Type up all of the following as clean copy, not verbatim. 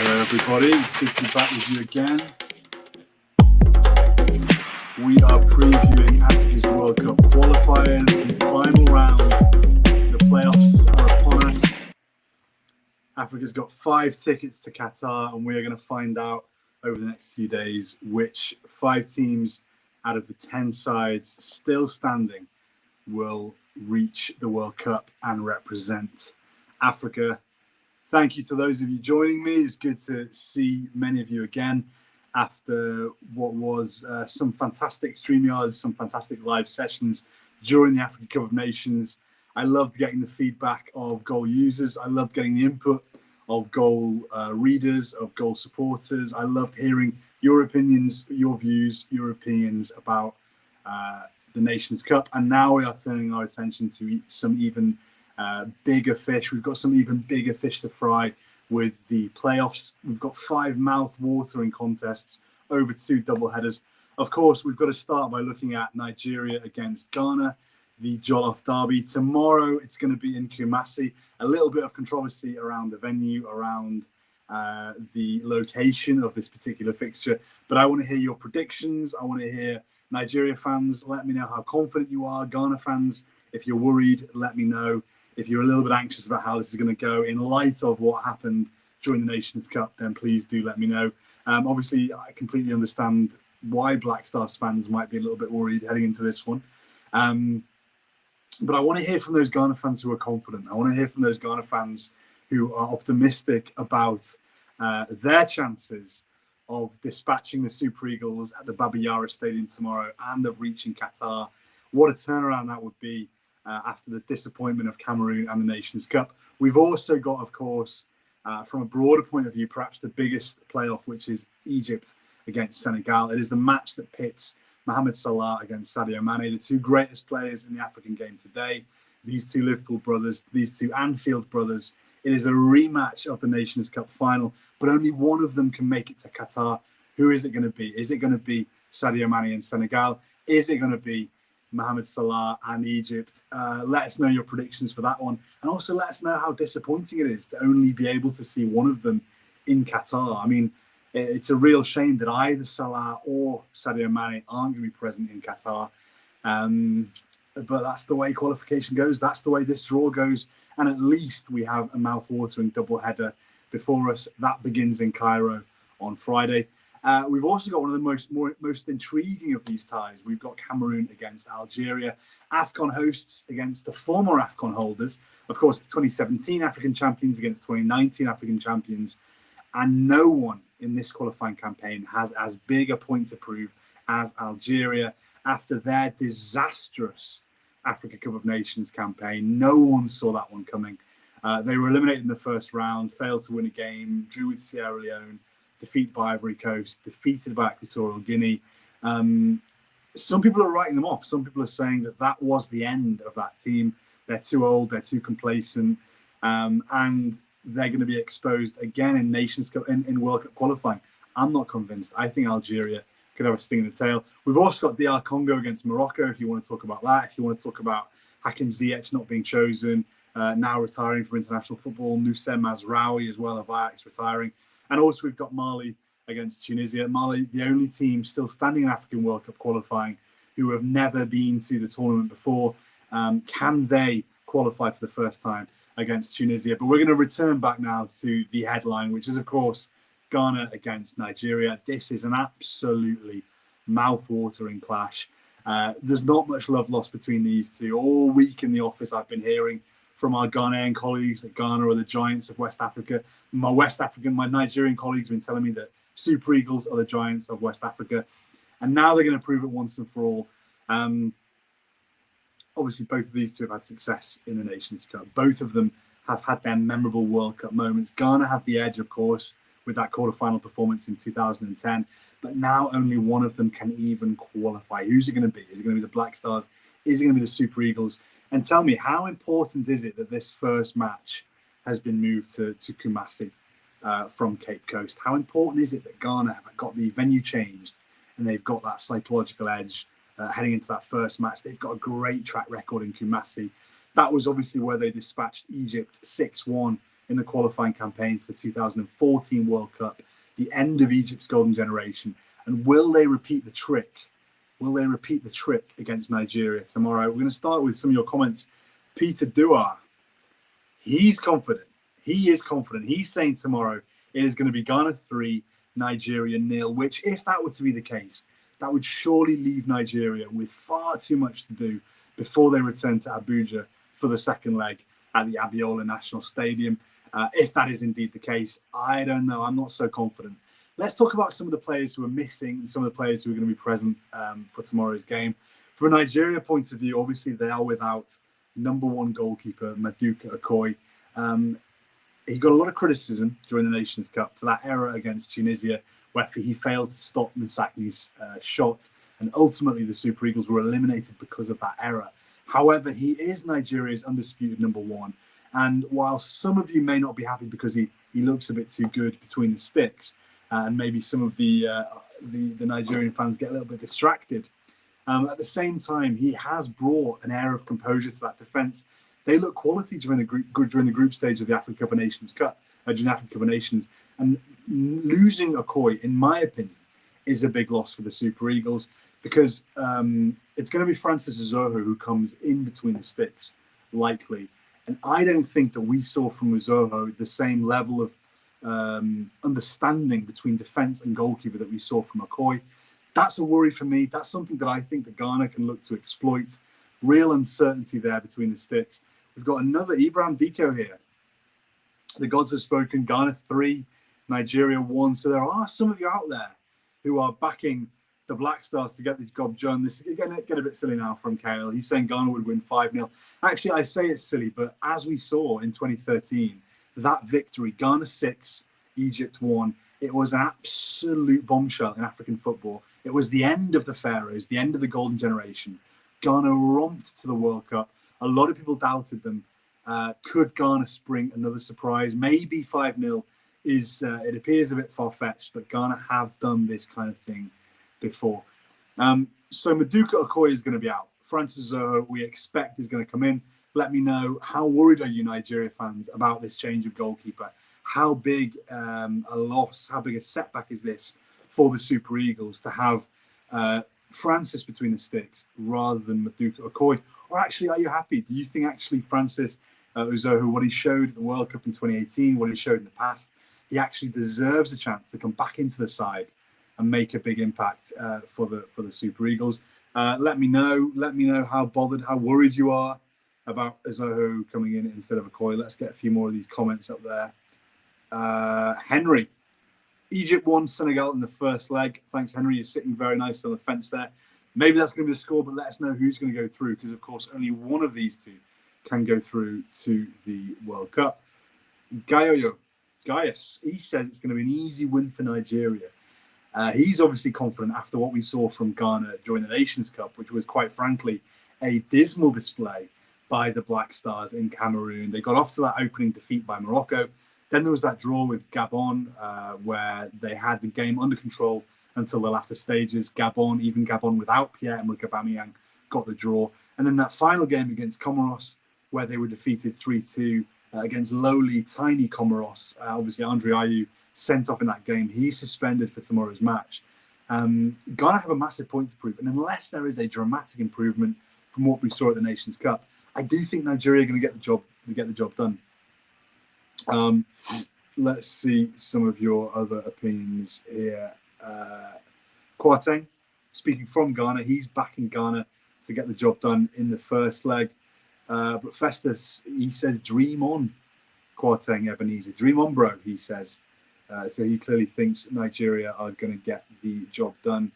Hello everybody, it's good to be back with you again. We are previewing Africa's World Cup qualifiers, the final round. The playoffs are upon us. Africa's got 5 tickets to Qatar, and we are going to find out over the next few days which 5 teams out of the 10 sides still standing will reach the World Cup and represent Africa. Thank you to those of you joining me. It's good to see many of you again after what was some fantastic StreamYards, some fantastic live sessions during the Africa Cup of Nations. I loved getting the feedback of goal users. I loved getting the input of goal readers, of goal supporters. I loved hearing your opinions, your views, your opinions about the Nations Cup. And now we are turning our attention to some even bigger fish. We've got some even bigger fish to fry with the playoffs. We've got 5 mouth-watering contests over 2 doubleheaders. Of course, we've got to start by looking at Nigeria against Ghana, the Jollof Derby. Tomorrow, it's going to be in Kumasi. A little bit of controversy around the venue, around the location of this particular fixture. But I want to hear your predictions. I want to hear Nigeria fans, let me know how confident you are. Ghana fans, if you're worried, let me know. If you're a little bit anxious about how this is going to go in light of what happened during the Nations Cup, then please do let me know. Obviously, I completely understand why Black Stars fans might be a little bit worried heading into this one. But I want to hear from those Ghana fans who are confident. I want to hear from those Ghana fans who are optimistic about their chances of dispatching the Super Eagles at the Baba Yara Stadium tomorrow and of reaching Qatar. What a turnaround that would be. After the disappointment of Cameroon and the Nations Cup. We've also got, of course, from a broader point of view, perhaps the biggest playoff, which is Egypt against Senegal. It is the match that pits Mohamed Salah against Sadio Mane, the 2 greatest players in the African game today. These 2 Liverpool brothers, these 2 Anfield brothers. It is a rematch of the Nations Cup final, but only one of them can make it to Qatar. Who is it going to be? Is it going to be Sadio Mane and Senegal? Is it going to be Mohamed Salah and Egypt? Let us know your predictions for that one, and also let us know how disappointing it is to only be able to see one of them in Qatar. I mean, it's a real shame that either Salah or Sadio Mane aren't going to be present in Qatar, but that's the way qualification goes. That's the way this draw goes, and at least we have a mouth-watering double-header before us. That begins in Cairo on Friday. We've also got one of the most intriguing of these ties. We've got Cameroon against Algeria, AFCON hosts against the former AFCON holders. Of course, the 2017 African champions against 2019 African champions. And no one in this qualifying campaign has as big a point to prove as Algeria after their disastrous Africa Cup of Nations campaign. No one saw that one coming. They were eliminated in the first round, failed to win a game, drew with Sierra Leone, defeated by Ivory Coast, defeated by Equatorial Guinea. Some people are writing them off. Some people are saying that that was the end of that team. They're too old, they're too complacent, and they're going to be exposed again in Nations Cup, in World Cup qualifying. I'm not convinced. I think Algeria could have a sting in the tail. We've also got DR Congo against Morocco, if you want to talk about that. If you want to talk about Hakim Ziyech not being chosen, now retiring from international football, Nusser Mazraoui as well of Ajax retiring. And also we've got Mali against Tunisia. Mali, the only team still standing in African World Cup qualifying who have never been to the tournament before. Can they qualify for the first time against Tunisia? But we're going to return back now to the headline, which is, of course, Ghana against Nigeria. This is an absolutely mouth-watering clash. There's not much love lost between these two. All week in the office, I've been hearing from our Ghanaian colleagues that Ghana are the giants of West Africa. My Nigerian colleagues have been telling me that Super Eagles are the giants of West Africa. And now they're going to prove it once and for all. Obviously, both of these two have had success in the Nations Cup. Both of them have had their memorable World Cup moments. Ghana have the edge, of course, with that quarterfinal performance in 2010. But now only one of them can even qualify. Who's it going to be? Is it going to be the Black Stars? Is it going to be the Super Eagles? And tell me, how important is it that this first match has been moved to Kumasi from Cape Coast? How important is it that Ghana have got the venue changed and they've got that psychological edge heading into that first match? They've got a great track record in Kumasi. That was obviously where they dispatched Egypt 6-1 in the qualifying campaign for the 2014 World Cup, the end of Egypt's golden generation. And will they repeat the trick? Will they repeat the trick against Nigeria tomorrow? We're going to start with some of your comments. Peter Duar, he's confident. He is confident. He's saying tomorrow it is going to be Ghana 3, Nigeria 0, which, if that were to be the case, that would surely leave Nigeria with far too much to do before they return to Abuja for the second leg at the Abiola National Stadium. If that is indeed the case, I don't know. I'm not so confident. Let's talk about some of the players who are missing and some of the players who are going to be present for tomorrow's game. From a Nigeria point of view, obviously they are without number one goalkeeper, Maduka Okoye. He got a lot of criticism during the Nations Cup for that error against Tunisia, where he failed to stop Nsakni's shot, and ultimately the Super Eagles were eliminated because of that error. However, he is Nigeria's undisputed number one, and while some of you may not be happy because he looks a bit too good between the sticks, and maybe some of the Nigerian fans get a little bit distracted, at the same time, he has brought an air of composure to that defence. They look quality during the group stage of the African Cup of Nations during the African Cup of Nations. And losing Okoye, in my opinion, is a big loss for the Super Eagles, because it's going to be Francis Uzoho who comes in between the sticks, likely. And I don't think that we saw from Uzoho the same level of understanding between defence and goalkeeper that we saw from Okoye. That's a worry for me. That's something that I think that Ghana can look to exploit. Real uncertainty there between the sticks. We've got another Ibrahim Diko here. The gods have spoken. Ghana 3, Nigeria 1. So there are some of you out there who are backing the Black Stars to get the job done. This is going to get a bit silly now from Kale. He's saying Ghana would win 5-0. Actually, I say it's silly, but as we saw in 2013, that victory, Ghana 6, Egypt 1, it was an absolute bombshell in African football. It was the end of the Pharaohs, the end of the golden generation. Ghana romped to the World Cup. A lot of people doubted them. Could Ghana spring another surprise? Maybe 5-0 is, it appears a bit far-fetched, but Ghana have done this kind of thing before. So Maduka Okoye is going to be out. Francis Uzoho, we expect, is going to come in. Let me know, how worried are you, Nigeria fans, about this change of goalkeeper? How big a loss, how big a setback is this for the Super Eagles to have Francis between the sticks rather than Maduka Okoye? Or actually, are you happy? Do you think actually Francis Uzoho, what he showed at the World Cup in 2018, what he showed in the past, he actually deserves a chance to come back into the side and make a big impact for the Super Eagles? Let me know how bothered, how worried you are about Uzoho coming in instead of Okoye. Let's get a few more of these comments up there. Henry, Egypt won Senegal in the first leg. Thanks, Henry. You're sitting very nice on the fence there. Maybe that's going to be the score, but let us know who's going to go through, because, of course, only one of these two can go through to the World Cup. Gaius, he says it's going to be an easy win for Nigeria. He's obviously confident after what we saw from Ghana during the Nations Cup, which was, quite frankly, a dismal display by the Black Stars in Cameroon. They got off to that opening defeat by Morocco. Then there was that draw with Gabon, where they had the game under control until the latter stages. Even Gabon without Pierre-Emerick Aubameyang, got the draw. And then that final game against Comoros, where they were defeated 3-2 against lowly, tiny Comoros. Obviously, Andre Ayew sent off in that game. He's suspended for tomorrow's match. Ghana have a massive point to prove. And unless there is a dramatic improvement from what we saw at the Nations Cup, I do think Nigeria are going to get the job done. Let's see some of your other opinions here. Kwarteng, speaking from Ghana, he's backing Ghana to get the job done in the first leg. But Festus, he says, dream on, Kwarteng Ebenezer. Dream on, bro, he says. So he clearly thinks Nigeria are going to get the job done.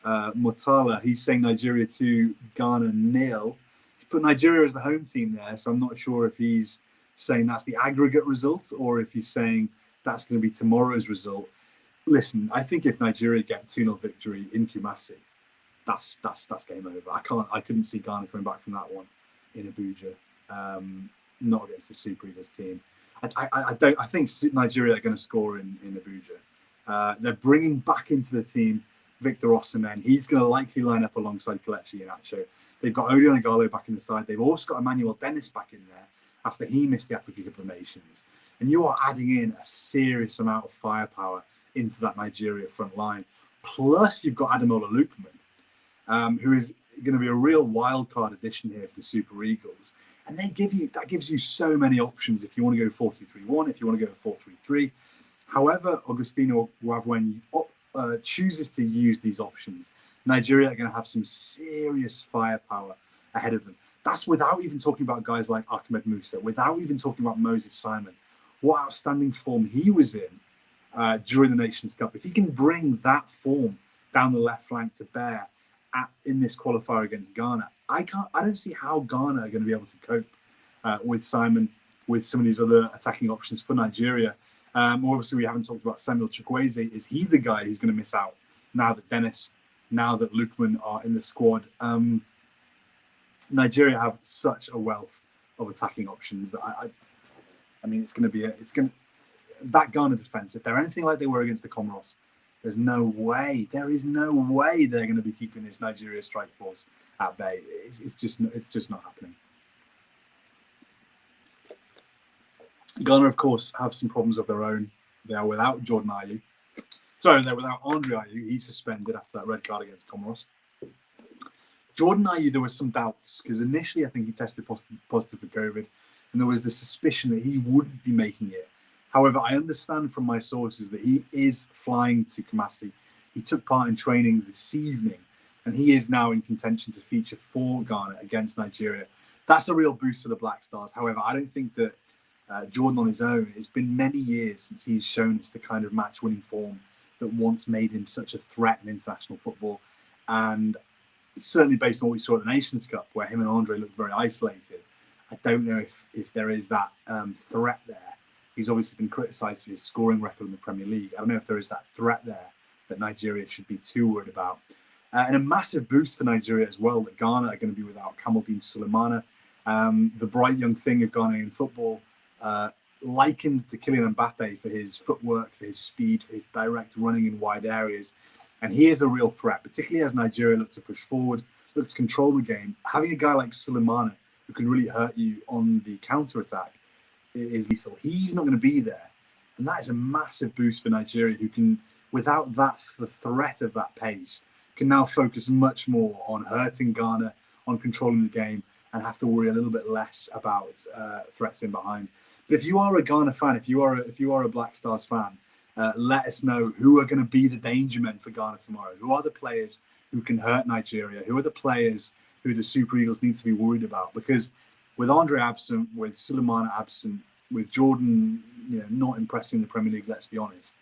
Mutala, he's saying Nigeria 2, Ghana 0. He's put Nigeria as the home team there, so I'm not sure if he's saying that's the aggregate result or if he's saying that's going to be tomorrow's result. Listen, I think if Nigeria get 2-0 victory in Kumasi, that's game over. I couldn't see Ghana coming back from that one in Abuja. Not against the Super Eagles team. I think Nigeria are going to score in Abuja. They're bringing back into the team Victor Osimhen. He's going to likely line up alongside Kelechi Iheanacho. They've got Odion Igalo back in the side. They've also got Emmanuel Dennis back in there. after he missed the Africa Cup of Nations. And you are adding in a serious amount of firepower into that Nigeria front line. Plus, you've got Ademola Lookman, who is going to be a real wild card addition here for the Super Eagles. And that gives you so many options if you want to go 4-2-3-1, if you want to go 4-3-3. However, Augustino Guavuen chooses to use these options, Nigeria are going to have some serious firepower ahead of them. That's without even talking about guys like Ahmed Musa, without even talking about Moses Simon. What outstanding form he was in during the Nations Cup. If he can bring that form down the left flank to bear in this qualifier against Ghana, I don't see how Ghana are going to be able to cope with Simon, with some of these other attacking options for Nigeria. Obviously, we haven't talked about Samuel Chukwueze. Is he the guy who's going to miss out now that Dennis, now that Lookman are in the squad? Nigeria have such a wealth of attacking options that I mean, that Ghana defense, if they're anything like they were against the Comoros, there is no way they're going to be keeping this Nigeria strike force at bay. It's just not happening. Ghana, of course, have some problems of their own. They are without Jordan Ayew. Sorry, they're without Andre Ayew. He's suspended after that red card against Comoros. Jordan Ayew, there was some doubts because initially I think he tested positive for COVID, and there was the suspicion that he wouldn't be making it. However, I understand from my sources that he is flying to Kumasi. He took part in training this evening, and he is now in contention to feature for Ghana against Nigeria. That's a real boost for the Black Stars. However, I don't think that Jordan on his own, it's been many years since he's shown us the kind of match-winning form that once made him such a threat in international football. And certainly based on what we saw at the Nations Cup, where him and Andre looked very isolated, I don't know if there is that threat there. He's obviously been criticised for his scoring record in the Premier League. I don't know if there is that threat there that Nigeria should be too worried about. And a massive boost for Nigeria as well, that Ghana are going to be without Kamaldeen Sulemana, the bright young thing of Ghanaian football, likened to Kylian Mbappe for his footwork, for his speed, for his direct running in wide areas. And he is a real threat, particularly as Nigeria look to push forward, look to control the game. Having a guy like Sulemana who can really hurt you on the counter-attack is lethal. He's not going to be there. And that is a massive boost for Nigeria, who can, without that, the threat of that pace, can now focus much more on hurting Ghana, on controlling the game, and have to worry a little bit less about threats in behind. But if you are a Ghana fan, if you are a Black Stars fan, let us know who are going to be the danger men for Ghana tomorrow. Who are the players who can hurt Nigeria? Who are the players who the Super Eagles need to be worried about? Because with Andre absent, with Sulemana absent, with Jordan, not impressing the Premier League, let's be honest,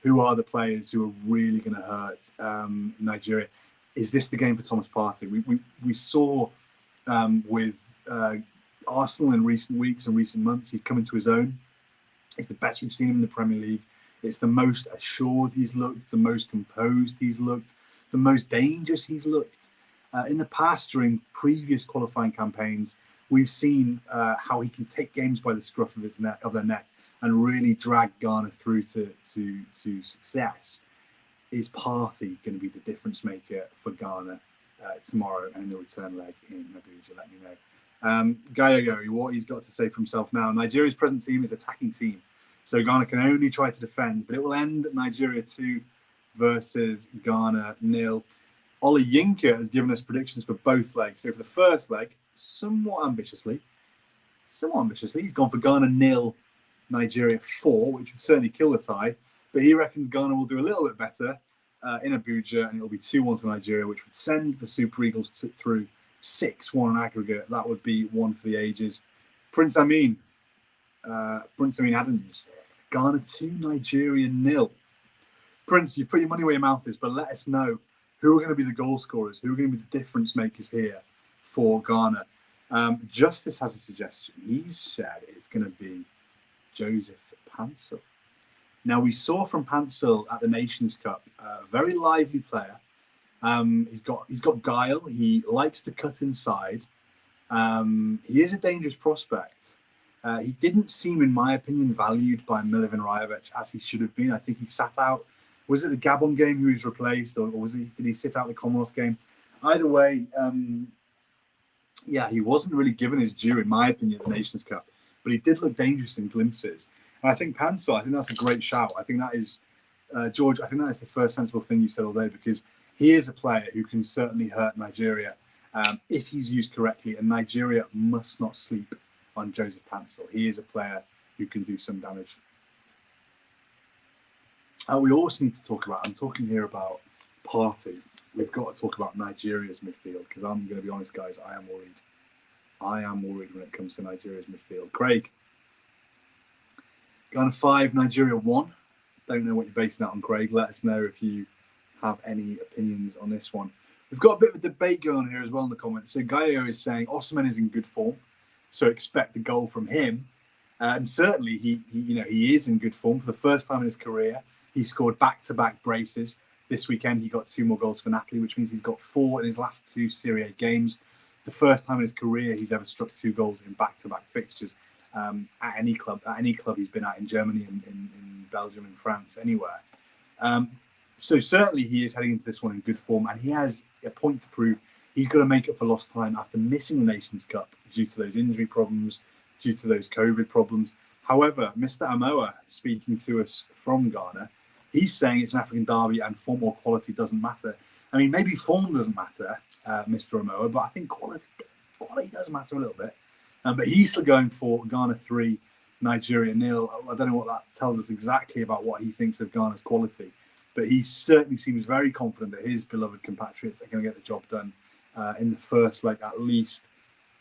who are the players who are really going to hurt Nigeria? Is this the game for Thomas Partey? We saw with Arsenal in recent weeks and recent months, he's come into his own. It's the best we've seen him in the Premier League. It's the most assured he's looked, the most composed he's looked, the most dangerous he's looked. In the past, during previous qualifying campaigns, we've seen how he can take games by the scruff of their neck and really drag Ghana through to success. Is Partey going to be the difference maker for Ghana tomorrow and in the return leg in Abuja? Let me know. Gayogo, what he's got to say for himself now. Nigeria's present team is attacking team, so Ghana can only try to defend, but it will end Nigeria 2 versus Ghana 0. Ollie Yinka has given us predictions for both legs. So for the first leg, somewhat ambitiously, he's gone for Ghana 0, Nigeria 4, which would certainly kill the tie. But he reckons Ghana will do a little bit better in Abuja, and it will be 2-1 to Nigeria, which would send the Super Eagles through 6-1 on aggregate. That would be one for the ages. Prince Amin Adams, Ghana 2, Nigeria 0. Prince, you've put your money where your mouth is, but let us know who are going to be the goal scorers, who are going to be the difference makers here for Ghana. Justice has a suggestion. He's said it's going to be Joseph Pansel. Now, we saw from Pansel at the Nations Cup, a very lively player. He's got guile. He likes to cut inside. He is a dangerous prospect. He didn't seem, in my opinion, valued by Milivojevic Rajovic as he should have been. I think he sat out. Was it the Gabon game he was replaced, or did he sit out the Comoros game? Either way, he wasn't really given his due, in my opinion, at the Nations Cup. but he did look dangerous in glimpses. And I think Pansel, I think that's a great shout. I think that is, George, I think that is the first sensible thing you've said all day, because he is a player who can certainly hurt Nigeria if he's used correctly, and Nigeria must not sleep on Joseph Pansel. He is a player who can do some damage. We also need to talk about, I'm talking here about Partey. We've got to talk about Nigeria's midfield, because I'm going to be honest, guys, I am worried. I am worried when it comes to Nigeria's midfield. Craig, Ghana 5, Nigeria 1. Don't know what you're basing that on, Craig. Let us know if you have any opinions on this one. We've got a bit of a debate going on here as well in the comments. So Gaio is saying Osimhen is in good form, so expect a goal from him. And certainly he is in good form. For the first time in his career, he scored back-to-back braces. This weekend, he got 2 more goals for Napoli, which means he's got 4 in his last 2 Serie A games. The first time in his career he's ever struck 2 goals in back-to-back fixtures at any club he's been at in Germany, in Belgium, in France, anywhere. So certainly he is heading into this one in good form, and he has a point to prove. He's got to make up for lost time after missing the Nations Cup due to those injury problems, due to those COVID problems. However, Mr. Amoa, speaking to us from Ghana, he's saying it's an African derby and form or quality doesn't matter. I mean, maybe form doesn't matter, Mr. Amoa, but I think quality does matter a little bit. But he's still going for Ghana 3, Nigeria 0. I don't know what that tells us exactly about what he thinks of Ghana's quality, but he certainly seems very confident that his beloved compatriots are going to get the job done in the first leg at least.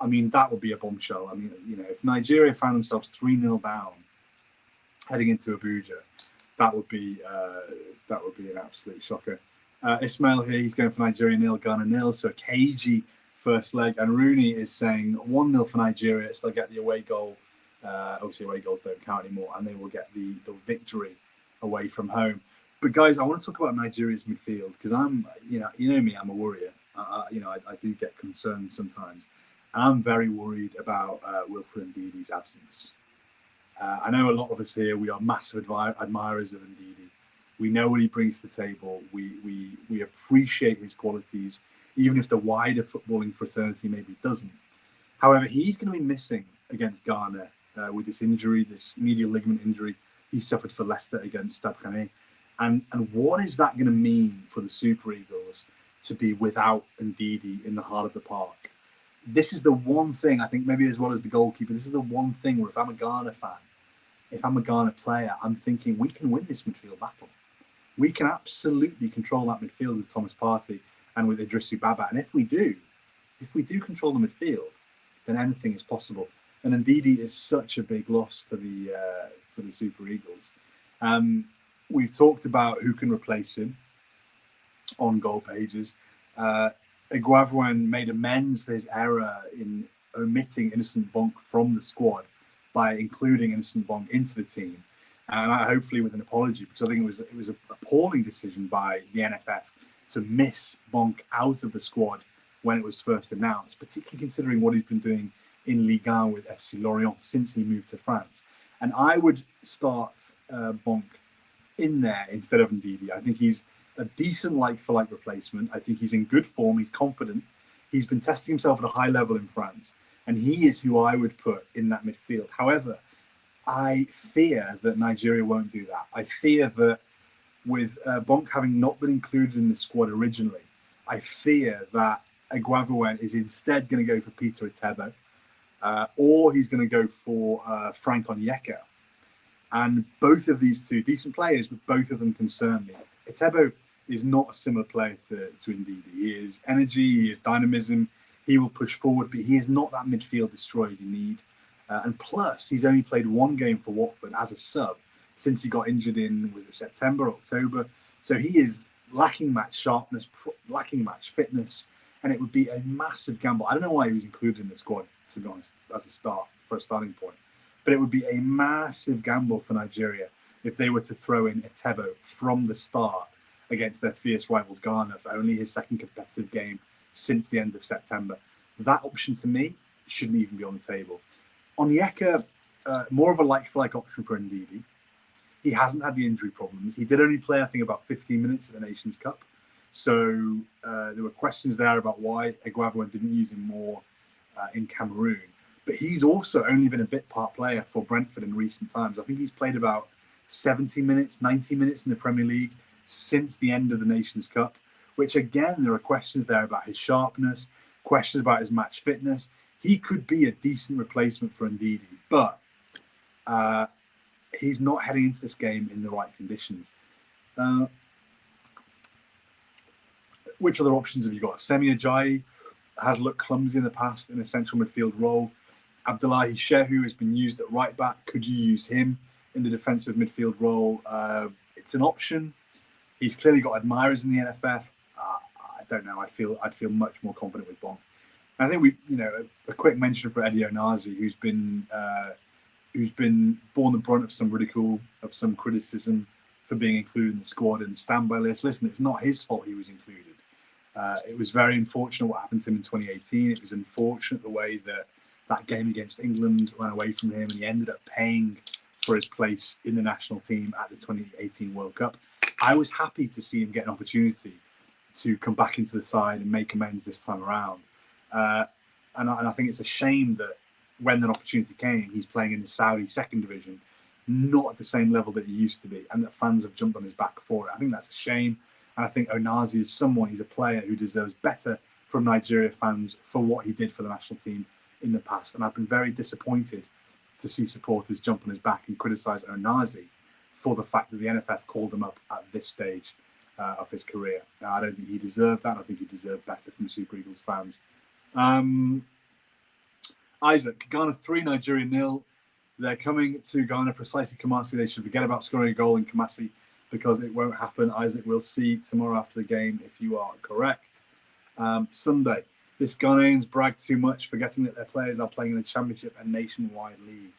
I mean, that would be a bombshell. I mean, if Nigeria found themselves 3-0 down heading into Abuja, that would be an absolute shocker. Ismail here, he's going for Nigeria 0, Ghana 0, so a cagey first leg. And Rooney is saying 1-0 for Nigeria. So they'll get the away goal. Obviously, away goals don't count anymore, and they will get the victory away from home. But guys, I want to talk about Nigeria's midfield, because I'm, you know me, I'm a worrier. I do get concerned sometimes. I'm very worried about Wilfred Ndidi's absence. I know a lot of us here, we are massive admirers of Ndidi. We know what he brings to the table. We appreciate his qualities, even if the wider footballing fraternity maybe doesn't. However, he's going to be missing against Ghana with this injury, this medial ligament injury he suffered for Leicester against Stade Rennais. And what is that going to mean for the Super Eagles to be without Ndidi in the heart of the park? This is the one thing, I think, maybe as well as the goalkeeper, this is the one thing where if I'm a Ghana fan, if I'm a Ghana player, I'm thinking we can win this midfield battle. We can absolutely control that midfield with Thomas Partey and with Idrisu Baba. And if we do control the midfield, then anything is possible. And Ndidi is such a big loss for the Super Eagles. We've talked about who can replace him on goal pages. Iguavoen made amends for his error in omitting Innocent Bonk from the squad by including Innocent Bonk into the team, and hopefully with an apology, because I think it was an appalling decision by the NFF to miss Bonk out of the squad when it was first announced, particularly considering what he's been doing in Ligue 1 with FC Lorient since he moved to France. And I would start Bonk in there instead of Ndidi. I think he's a decent like-for-like replacement. I think he's in good form. He's confident. He's been testing himself at a high level in France, and he is who I would put in that midfield. However, I fear that Nigeria won't do that. I fear that with Bonk having not been included in the squad originally, I fear that Iguavoen is instead going to go for Peter Etebo, or he's going to go for Frank Onyeka. And both of these two, decent players, but both of them concern me. Etebo is not a similar player to Ndidi. He is energy, he is dynamism, he will push forward, but he is not that midfield destroyer you need. And plus, he's only played 1 game for Watford as a sub since he got injured in, was it September, October? So he is lacking match sharpness, lacking match fitness, and it would be a massive gamble. I don't know why he was included in the squad, to be honest, as a starting point. But it would be a massive gamble for Nigeria if they were to throw in Etebo from the start against their fierce rivals Ghana for only his second competitive game since the end of September. That option, to me, shouldn't even be on the table. Onyeka, more of a like-for-like option for Ndidi. He hasn't had the injury problems. He did only play, I think, about 15 minutes at the Nations Cup. So there were questions there about why Iguavoen didn't use him more in Cameroon. But he's also only been a bit part player for Brentford in recent times. I think he's played about 70 minutes, 90 minutes in the Premier League since the end of the Nations Cup, which again, there are questions there about his sharpness, questions about his match fitness. He could be a decent replacement for Ndidi, but he's not heading into this game in the right conditions. Which other options have you got? Semi Ajayi has looked clumsy in the past in a central midfield role. Abdullahi Shehu has been used at right back. Could you use him in the defensive midfield role? It's an option. He's clearly got admirers in the NFF. I don't know. I'd feel much more confident with Bong. I think a quick mention for Eddie Onazi, who's been borne the brunt of some ridicule, of some criticism for being included in the squad and the standby list. Listen, it's not his fault he was included. It was very unfortunate what happened to him in 2018. It was unfortunate the way that game against England ran away from him, and he ended up paying for his place in the national team at the 2018 World Cup. I was happy to see him get an opportunity to come back into the side and make amends this time around. And I think it's a shame that when that opportunity came, he's playing in the Saudi second division, not at the same level that he used to be, and that fans have jumped on his back for it. I think that's a shame. And I think Onazi is he's a player who deserves better from Nigeria fans for what he did for the national team in the past. And I've been very disappointed to see supporters jump on his back and criticise Onazi for the fact that the NFF called him up at this stage of his career. I don't think he deserved that. I think he deserved better from Super Eagles fans. Isaac, Ghana 3, Nigeria 0. They're coming to Ghana precisely Kumasi. They should forget about scoring a goal in Kumasi because it won't happen. Isaac, we'll see tomorrow after the game if you are correct. Sunday, this Ghanaians brag too much, forgetting that their players are playing in the Championship and Nationwide League.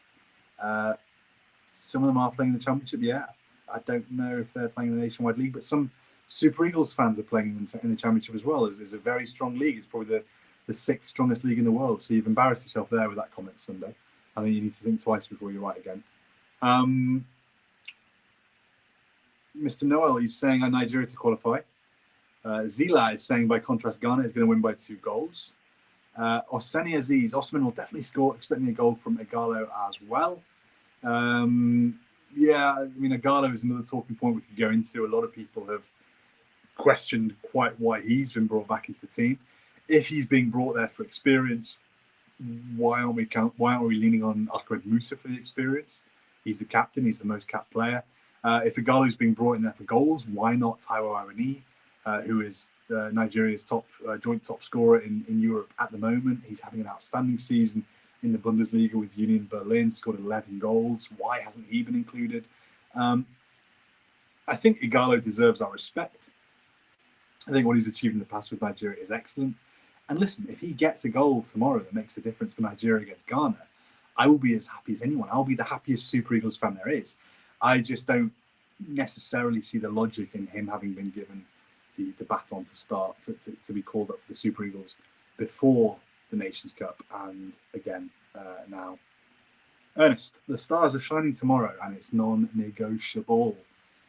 Some of them are playing in the Championship, yeah. I don't know if they're playing in the Nationwide League, but some Super Eagles fans are playing in the Championship as well. It's a very strong league. It's probably the sixth strongest league in the world. So you've embarrassed yourself there with that comment Sunday. I think you need to think twice before you write again. Mr. Noel, he's saying Nigeria to qualify. Zila is saying, by contrast, Ghana is going to win by 2 goals. Oseni Aziz, Osman will definitely score, expecting a goal from Igalo as well. Yeah, I mean, Igalo is another talking point we could go into. A lot of people have questioned quite why he's been brought back into the team. If he's being brought there for experience, why aren't we leaning on Ahmed Musa for the experience? He's the captain. He's the most capped player. If Igalo's being brought in there for goals, why not Taiwo Awoniyi, who is Nigeria's joint top scorer in Europe at the moment? He's having an outstanding season in the Bundesliga with Union Berlin, scored 11 goals. Why hasn't he been included? I think Igalo deserves our respect. I think what he's achieved in the past with Nigeria is excellent. And listen, if he gets a goal tomorrow that makes a difference for Nigeria against Ghana, I will be as happy as anyone. I'll be the happiest Super Eagles fan there is. I just don't necessarily see the logic in him having been given the baton to start, to be called up for the Super Eagles before the Nations Cup and again now. Ernest, the stars are shining tomorrow and it's non-negotiable.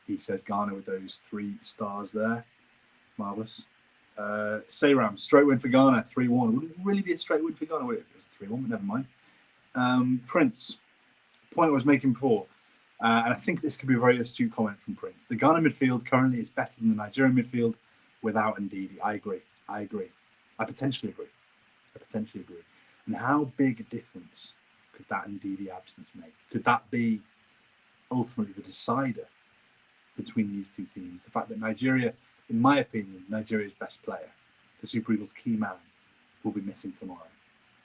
He says Ghana with those 3 stars there. Marvellous. Sayram, straight win for Ghana, 3-1. Would it really be a straight win for Ghana? It was 3-1, but never mind. Prince, point I was making before, and I think this could be a very astute comment from Prince. The Ghana midfield currently is better than the Nigerian midfield without Ndidi. I agree. I potentially agree. And how big a difference could that Ndidi absence make? Could that be ultimately the decider between these two teams? The fact that Nigeria, in my opinion, Nigeria's best player, the Super Eagles' key man, will be missing tomorrow.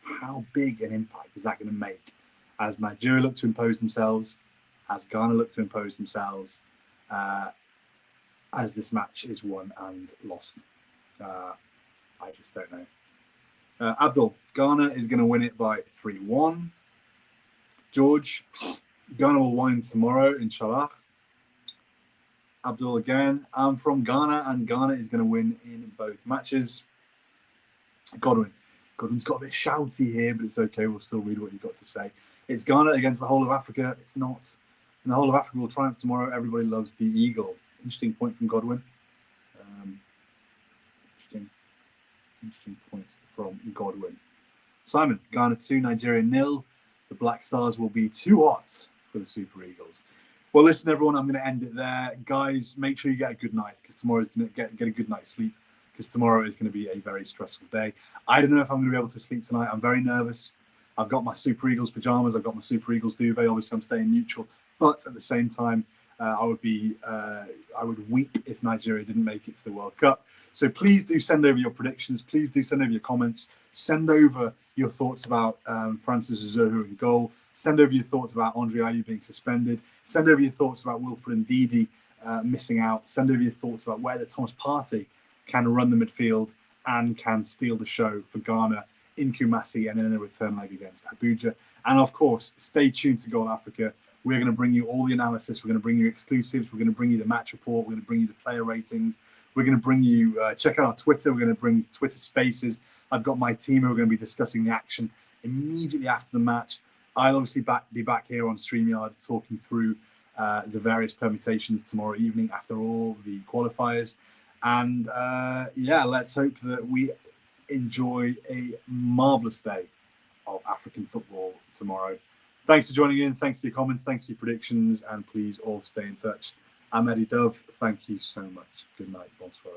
How big an impact is that going to make as Nigeria look to impose themselves, as Ghana look to impose themselves, as this match is won and lost? I just don't know. Abdul, Ghana is going to win it by 3-1. George, Ghana will win tomorrow, inshallah. Abdul again, I'm from Ghana and Ghana is going to win in both matches. Godwin's got a bit shouty here, but it's okay. We'll still read what you've got to say. It's Ghana against the whole of Africa. It's not. And the whole of Africa will triumph tomorrow. Everybody loves the eagle. Interesting point from Godwin. Interesting point from Godwin. Simon, Ghana 2, Nigeria 0. The Black Stars will be too hot for the Super Eagles. Well, listen, everyone, I'm going to end it there. Guys, make sure you get a good night, because tomorrow is going to get a good night's sleep, because tomorrow is going to be a very stressful day. I don't know if I'm going to be able to sleep tonight. I'm very nervous. I've got my Super Eagles pajamas. I've got my Super Eagles duvet. Obviously, I'm staying neutral. But at the same time, I would weep if Nigeria didn't make it to the World Cup. So please do send over your predictions. Please do send over your comments. Send over your thoughts about Francis Uzoho in goal. Send over your thoughts about Andre Ayew being suspended. Send over your thoughts about Wilfred Ndidi missing out. Send over your thoughts about whether Thomas Partey can run the midfield and can steal the show for Ghana in Kumasi and in a return leg against Abuja. And of course, stay tuned to Goal Africa. We're going to bring you all the analysis. We're going to bring you exclusives. We're going to bring you the match report. We're going to bring you the player ratings. We're going to bring you, check out our Twitter. We're going to bring Twitter spaces. I've got my team who are going to be discussing the action immediately after the match. I'll obviously be back here on StreamYard talking through the various permutations tomorrow evening after all the qualifiers. And let's hope that we enjoy a marvellous day of African football tomorrow. Thanks for joining in. Thanks for your comments. Thanks for your predictions. And please all stay in touch. I'm Eddie Dove. Thank you so much. Good night. Bonsoir.